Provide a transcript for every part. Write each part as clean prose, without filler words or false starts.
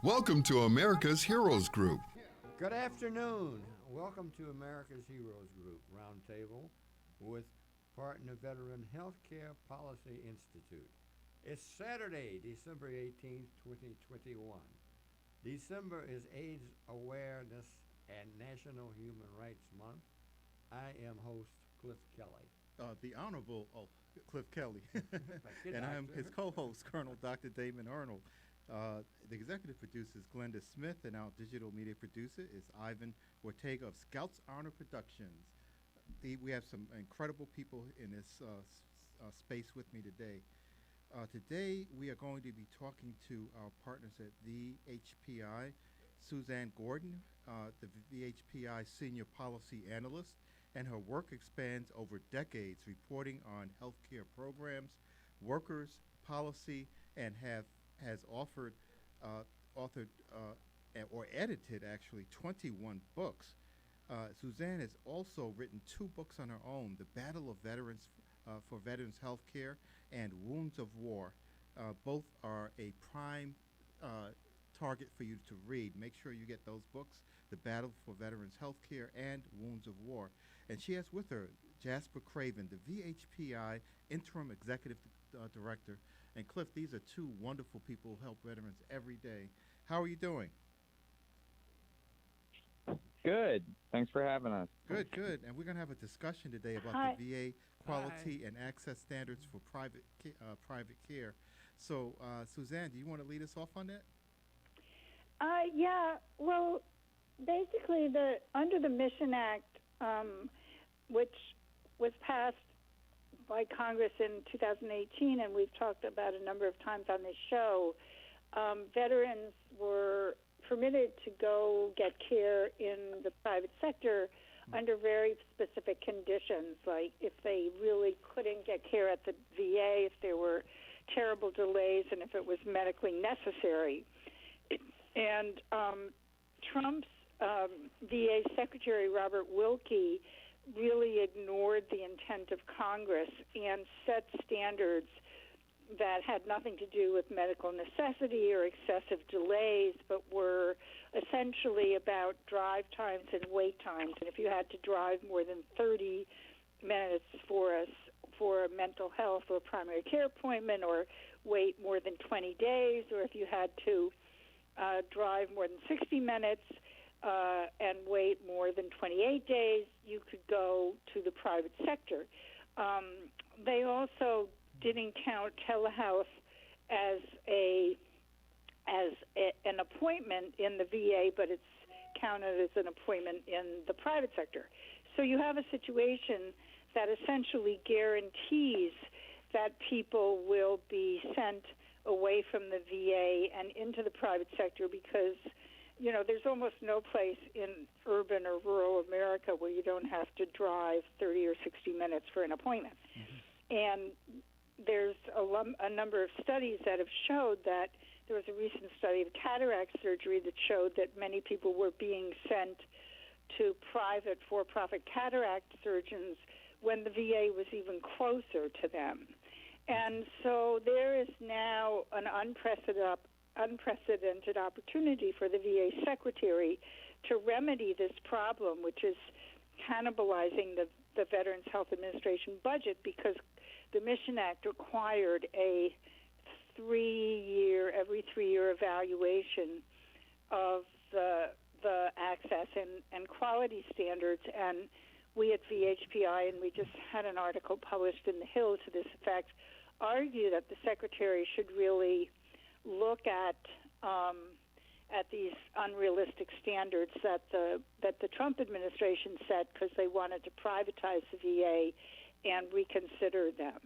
Welcome to America's Heroes Group. Good afternoon. Welcome to America's Heroes Group Roundtable with Partner Veteran Healthcare Policy Institute. It's Saturday, December 18th, 2021. December is AIDS Awareness and National Human Rights Month. I am host Cliff Kelley. The Honorable Cliff Kelley. And I am his co-host, Colonel Dr. Damon Arnold. The executive producer is Glenda Smith, and our digital media producer is Ivan Ortega of Scouts Honor Productions. We have some incredible people in this space with me today. Today, we are going to be talking to our partners at VHPI, Suzanne Gordon, the VHPI Senior Policy Analyst, and her work expands over decades reporting on healthcare programs, workers, policy, and has authored or edited actually 21 books. Suzanne has also written 2 books on her own, The Battle of Veterans for Veterans Healthcare and Wounds of War. Both are a prime target for you to read. Make sure you get those books, The Battle for Veterans Healthcare and Wounds of War. And she has with her Jasper Craven, the VHPI Interim Executive Director. And Cliff, these are 2 wonderful people who help veterans every day. How are you doing? Good. Thanks for having us. Good, good. And we're going to have a discussion today about the VA quality and access standards for private care. So, Suzanne, do you want to lead us off on that? Yeah. Well, basically, under the Mission Act, which was passed by Congress in 2018, and we've talked about a number of times on this show, veterans were permitted to go get care in the private sector under very specific conditions, like if they really couldn't get care at the VA, if there were terrible delays, and if it was medically necessary. And Trump's VA Secretary, Robert Wilkie, really ignored the intent of Congress and set standards that had nothing to do with medical necessity or excessive delays, but were essentially about drive times and wait times. And if you had to drive more than 30 minutes for a mental health or primary care appointment, or wait more than 20 days, or if you had to drive more than 60 minutes and wait more than 28 days, you could go to the private sector. They also didn't count telehealth as an appointment in the VA, but it's counted as an appointment in the private sector. So you have a situation that essentially guarantees that people will be sent away from the VA and into the private sector because, you know, there's almost no place in urban or rural America where you don't have to drive 30 or 60 minutes for an appointment. Mm-hmm. And there's a number of studies that have showed that there was a recent study of cataract surgery that showed that many people were being sent to private for-profit cataract surgeons when the VA was even closer to them. And so there is now an unprecedented opportunity for the VA secretary to remedy this problem, which is cannibalizing the Veterans Health Administration budget, because the Mission Act required a every 3-year evaluation of the access and quality standards. And we at VHPI, and we just had an article published in the Hill to this effect, argue that the secretary should really look at these unrealistic standards that the Trump administration set because they wanted to privatize the VA and reconsider them.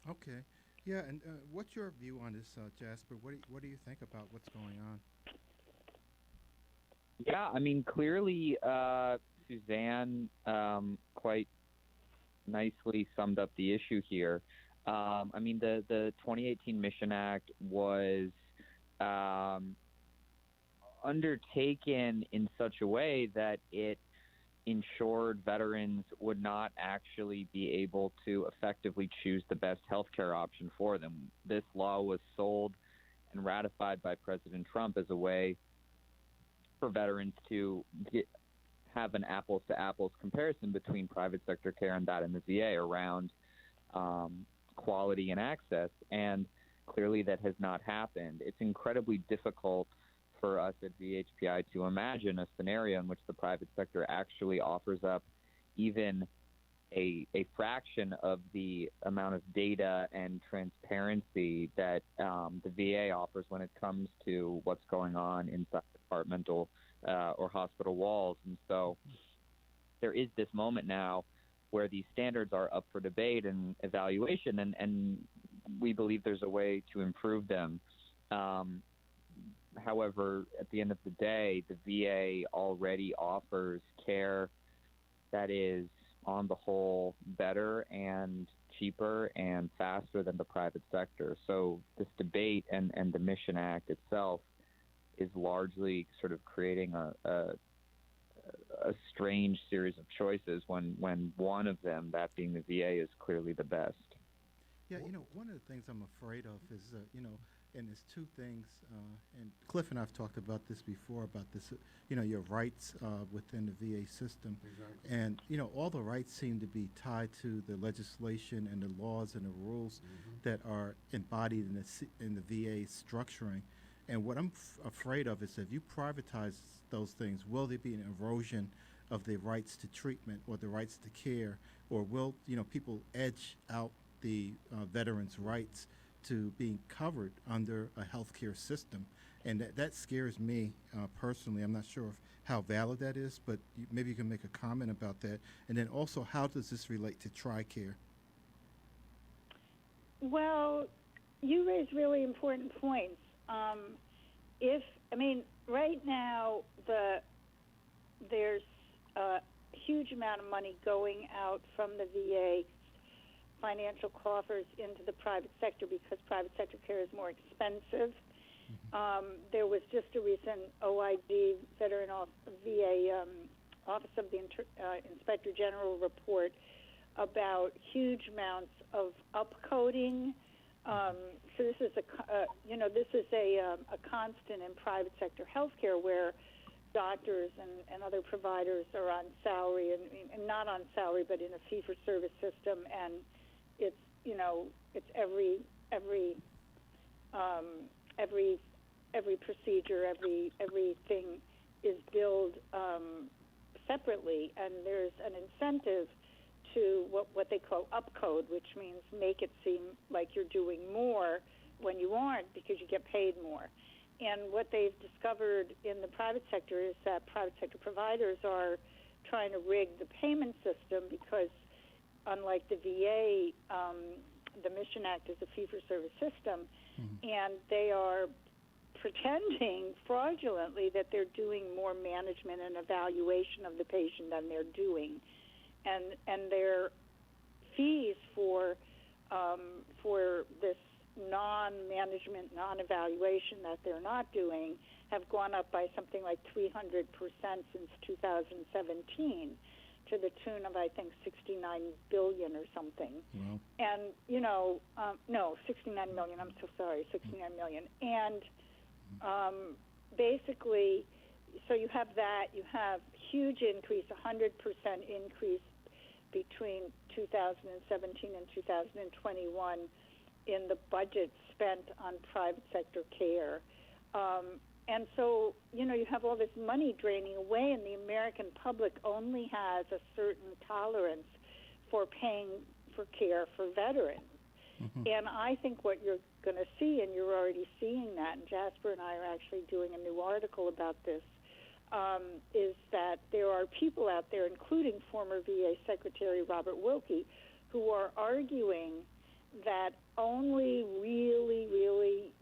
Okay. Yeah, and what's your view on this, Jasper? What do you think about what's going on? Yeah, I mean, clearly Suzanne quite nicely summed up the issue here. I mean, the 2018 Mission Act was undertaken in such a way that it ensured veterans would not actually be able to effectively choose the best healthcare option for them. This law was sold and ratified by President Trump as a way for veterans to have an apples-to-apples comparison between private sector care and that in the VA around quality and access. And clearly that has not happened. It's incredibly difficult for us at VHPI to imagine a scenario in which the private sector actually offers up even a fraction of the amount of data and transparency that the VA offers when it comes to what's going on inside departmental or hospital walls. And so there is this moment now where these standards are up for debate and evaluation, and we believe there's a way to improve them. However, at the end of the day, the VA already offers care that is, on the whole, better and cheaper and faster than the private sector. So this debate and the Mission Act itself is largely sort of creating a strange series of choices when one of them, that being the VA, is clearly the best. Yeah, one of the things I'm afraid of is, and there's two things, and Cliff and I have talked about this before, about this, your rights within the VA system. Exactly. And, all the rights seem to be tied to the legislation and the laws and the rules that are embodied in the VA structuring. And what I'm afraid of is if you privatize those things, will there be an erosion of the rights to treatment or the rights to care, or will, people edge out the veterans' rights to being covered under a healthcare system? And that scares me personally. I'm not sure how valid that is, but maybe you can make a comment about that. And then also, how does this relate to TRICARE? Well, you raise really important points. Right now, there's a huge amount of money going out from the VA financial coffers into the private sector because private sector care is more expensive. There was just a recent OIG, VA Office of the Inspector General report about huge amounts of upcoding. So this is a constant in private sector healthcare where doctors and other providers are on salary and not on salary, but in a fee-for-service system, and it's every procedure, everything is billed separately, and there's an incentive to what they call upcode, which means make it seem like you're doing more when you aren't because you get paid more. And what they've discovered in the private sector is that private sector providers are trying to rig the payment system because, unlike the VA, the Mission Act is a fee-for-service system, and they are pretending fraudulently that they're doing more management and evaluation of the patient than they're doing. And their fees for this non-management, non-evaluation that they're not doing have gone up by something like 300% since 2017, to the tune of, I think, $69 billion or something. Wow. And, no, $69 million, I'm so sorry, $69 million. And basically, so you have that, you have huge increase, 100% increase between 2017 and 2021 in the budget spent on private sector care. And so, you have all this money draining away, and the American public only has a certain tolerance for paying for care for veterans. And I think what you're going to see, and you're already seeing that, and Jasper and I are actually doing a new article about this, is that there are people out there, including former VA Secretary Robert Wilkie, who are arguing that only really, really,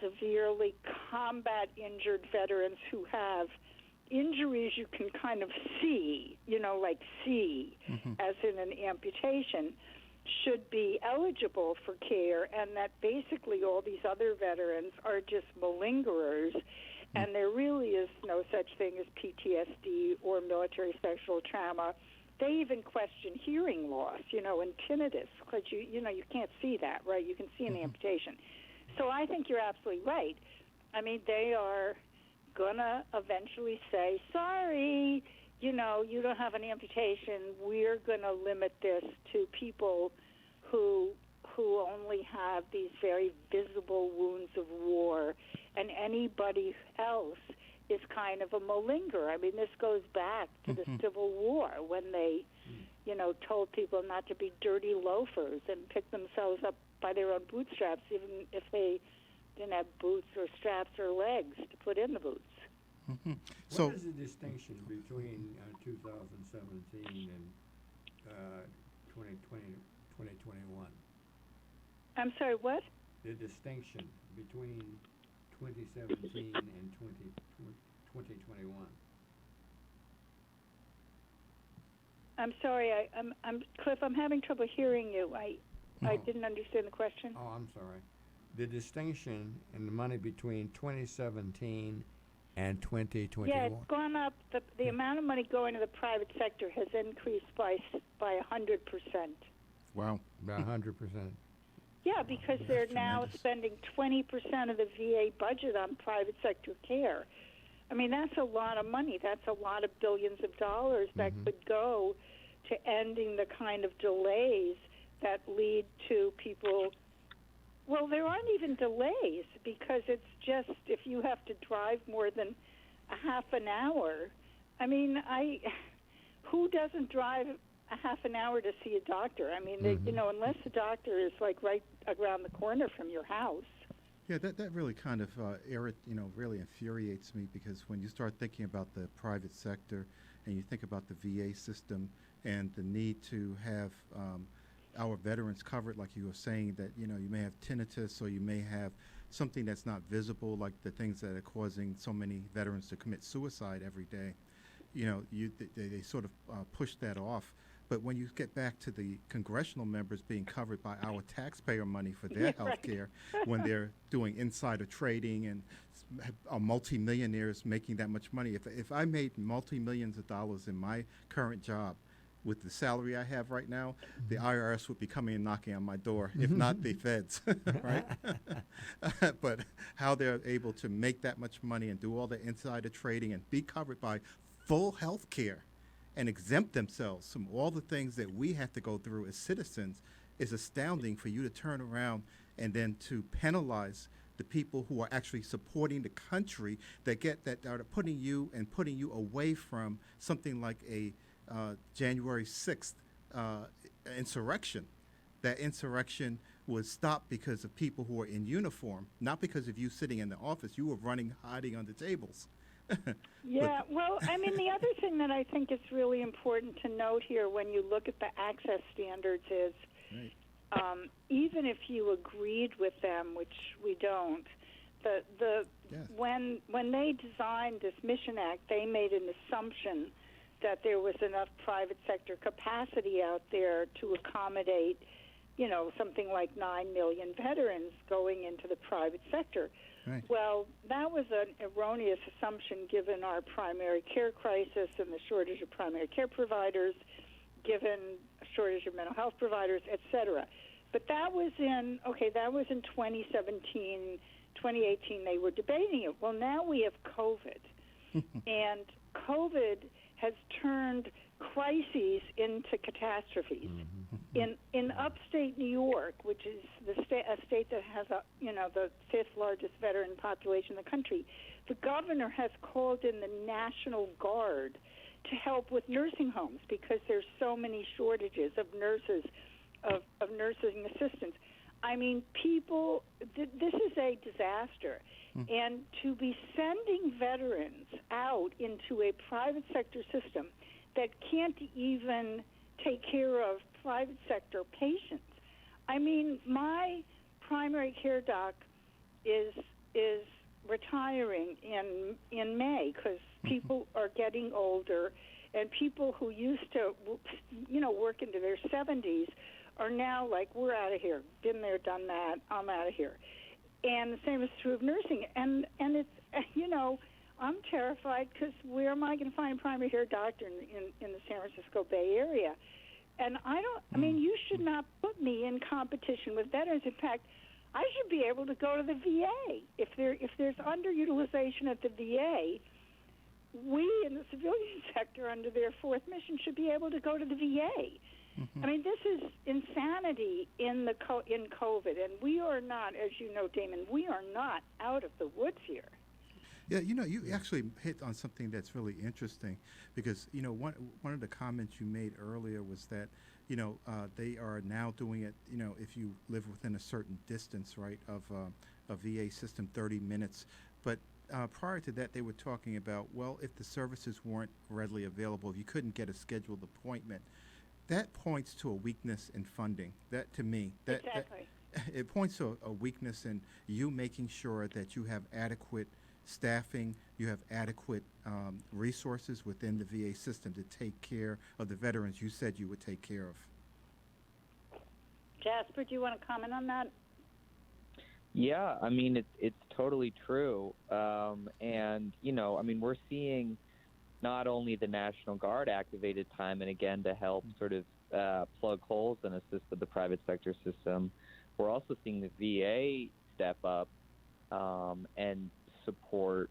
severely combat injured veterans who have injuries you can kind of see, as in an amputation, should be eligible for care, and that basically all these other veterans are just malingerers, and there really is no such thing as PTSD or military sexual trauma. They even question hearing loss, and tinnitus, because you can't see that, right? You can see an amputation. So I think you're absolutely right. I mean, they are going to eventually say, sorry, you don't have an amputation. We're going to limit this to people who only have these very visible wounds of war, and anybody else is kind of a malingerer. I mean, this goes back to the Civil War when they, told people not to be dirty loafers and pick themselves up by their own bootstraps, even if they didn't have boots or straps or legs to put in the boots. Mm-hmm. What is the distinction between 2017 and 2021? I'm sorry, what? The distinction between 2017 and 2021. I'm sorry, I'm Cliff. I'm having trouble hearing you. I didn't understand the question. Oh, I'm sorry. The distinction in the money between 2017 and 2021. Yeah, it's gone up. The amount of money going to the private sector has increased by 100%. Wow. By 100%. Yeah, because they're now spending 20% of the VA budget on private sector care. I mean, that's a lot of money. That's a lot of billions of dollars that could go to ending the kind of delays that lead to people. Well, there aren't even delays because it's just if you have to drive more than a half an hour. I mean, who doesn't drive a half an hour to see a doctor? I mean, unless the doctor is like right around the corner from your house. Yeah, that really kind of really infuriates me, because when you start thinking about the private sector and you think about the VA system and the need to have our veterans covered, like you were saying, that you may have tinnitus or you may have something that's not visible, like the things that are causing so many veterans to commit suicide every day. They sort of push that off. But when you get back to the congressional members being covered by our taxpayer money for their health care, when they're doing insider trading and are multimillionaires making that much money, if I made multi-millions of dollars in my current job with the salary I have right now, the IRS would be coming and knocking on my door, if not the feds, right? But how they're able to make that much money and do all the insider trading and be covered by full health care and exempt themselves from all the things that we have to go through as citizens is astounding. For you to turn around and then to penalize the people who are actually supporting the country that are putting you away from something like a January 6th insurrection. That insurrection was stopped because of people who were in uniform, not because of you sitting in the office. You were hiding under tables. Yeah, well, I mean, the other thing that I think is really important to note here when you look at the access standards is even if you agreed with them, which we don't, when they designed this Mission Act, they made an assumption that there was enough private sector capacity out there to accommodate, something like 9 million veterans going into the private sector. Right. Well, that was an erroneous assumption given our primary care crisis and the shortage of primary care providers, given a shortage of mental health providers, et cetera. But that was in 2017, 2018, they were debating it. Well, now we have COVID, and COVID has turned crises into catastrophes. In upstate New York, which is a state that has the fifth largest veteran population in the country, the governor has called in the National Guard to help with nursing homes because there's so many shortages of nurses, of nursing assistants. I mean, this is a disaster. And to be sending veterans out into a private sector system that can't even take care of private sector patients. I mean, my primary care doc is retiring in May because people are getting older, and people who used to, work into their 70s are now like, we're out of here. Been there, done that. I'm out of here. And the same is true of nursing. And it's, I'm terrified because where am I going to find a primary care doctor in the San Francisco Bay Area? And you should not put me in competition with veterans. In fact, I should be able to go to the VA. If there's underutilization at the VA, we in the civilian sector under their fourth mission should be able to go to the VA. I mean, this is insanity in COVID, and we are not, as you know, Damon, we are not out of the woods here. Yeah, you actually hit on something that's really interesting because, one of the comments you made earlier was that, they are now doing it, if you live within a certain distance, right, of a VA system, 30 minutes. But prior to that, they were talking about, well, if the services weren't readily available, if you couldn't get a scheduled appointment, that points to a weakness in funding. That, to me, Exactly. It points to a weakness in you making sure that you have adequate staffing, you have adequate resources within the VA system to take care of the veterans you said you would take care of. Jasper, do you want to comment on that? Yeah, I mean, it's totally true. And, we're seeing not only the National Guard activated time and again to help sort of plug holes and assist with the private sector system, we're also seeing the VA step up and support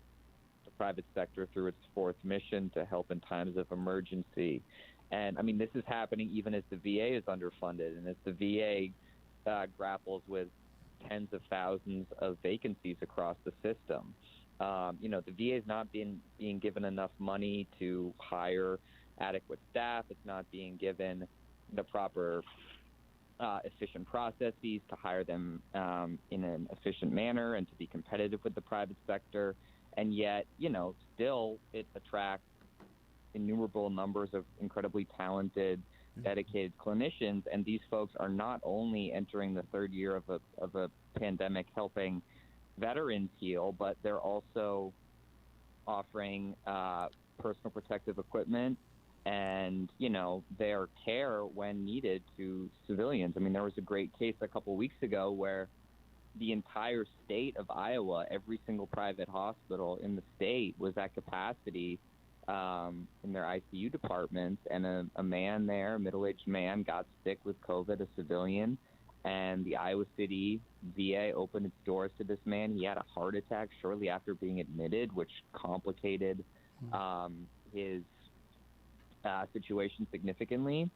the private sector through its fourth mission to help in times of emergency. And, I mean, this is happening even as the VA is underfunded and as the VA grapples with tens of thousands of vacancies across the system. The VA is not being given enough money to hire adequate staff. It's not being given the proper efficient processes to hire them in an efficient manner and to be competitive with the private sector. And yet, still it attracts innumerable numbers of incredibly talented, dedicated clinicians. And these folks are not only entering the third year of a pandemic helping veterans heal, but they're also offering personal protective equipment and, their care when needed to civilians. I mean, there was a great case a couple weeks ago where the entire state of Iowa, every single private hospital in the state was at capacity in their ICU departments, and a man there, a middle-aged man, got sick with COVID, a civilian, and the Iowa City VA opened its doors to this man. He had a heart attack shortly after being admitted, which complicated his situation significantly.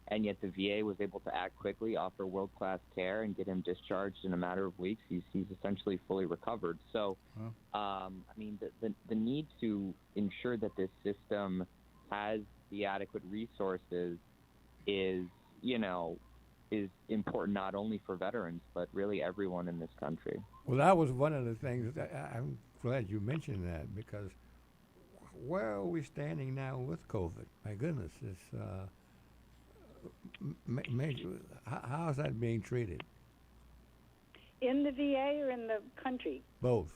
And yet the VA was able to act quickly, offer world-class care, and get him discharged in a matter of weeks. He's essentially fully recovered. So, the need to ensure that this system has the adequate resources is important not only for veterans, but really everyone in this country. Well, that was one of the things that I'm glad you mentioned that, because where are we standing now with COVID? My goodness, it's major. How is that being treated? In the VA or in the country? Both.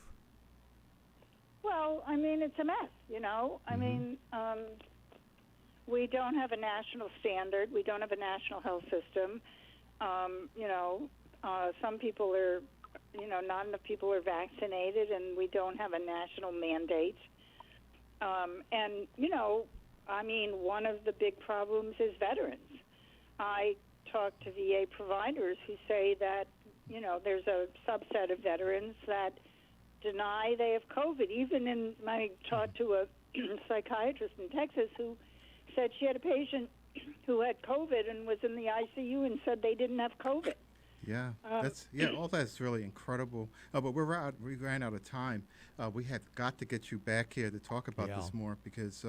Well, I mean, it's a mess, I mean, we don't have a national standard. We don't have a national health system. Some people are, not enough people are vaccinated, and we don't have a national mandate. One of the big problems is veterans. I talk to VA providers who say that, there's a subset of veterans that deny they have COVID. Even I talked to a psychiatrist in Texas who said she had a patient who had COVID and was in the ICU and said they didn't have COVID. Yeah, all that's really incredible. But we ran out of time. We have got to get you back here to talk about this more, because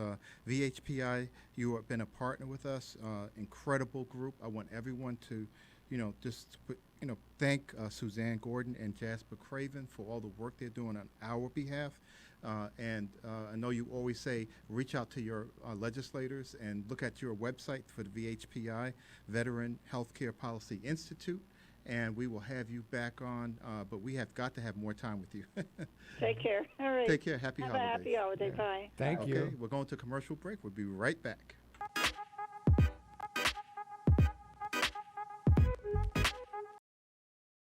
VHPI, you have been a partner with us, incredible group. I want everyone to, thank Suzanne Gordon and Jasper Craven for all the work they're doing on our behalf. And I know you always say reach out to your legislators and look at your website for the VHPI, Veteran Healthcare Policy Institute. And we will have you back on, but we have got to have more time with you. Take care. All right. Take care. Happy holidays. Have a happy holiday. Bye. Thank you. Okay, we're going to commercial break. We'll be right back.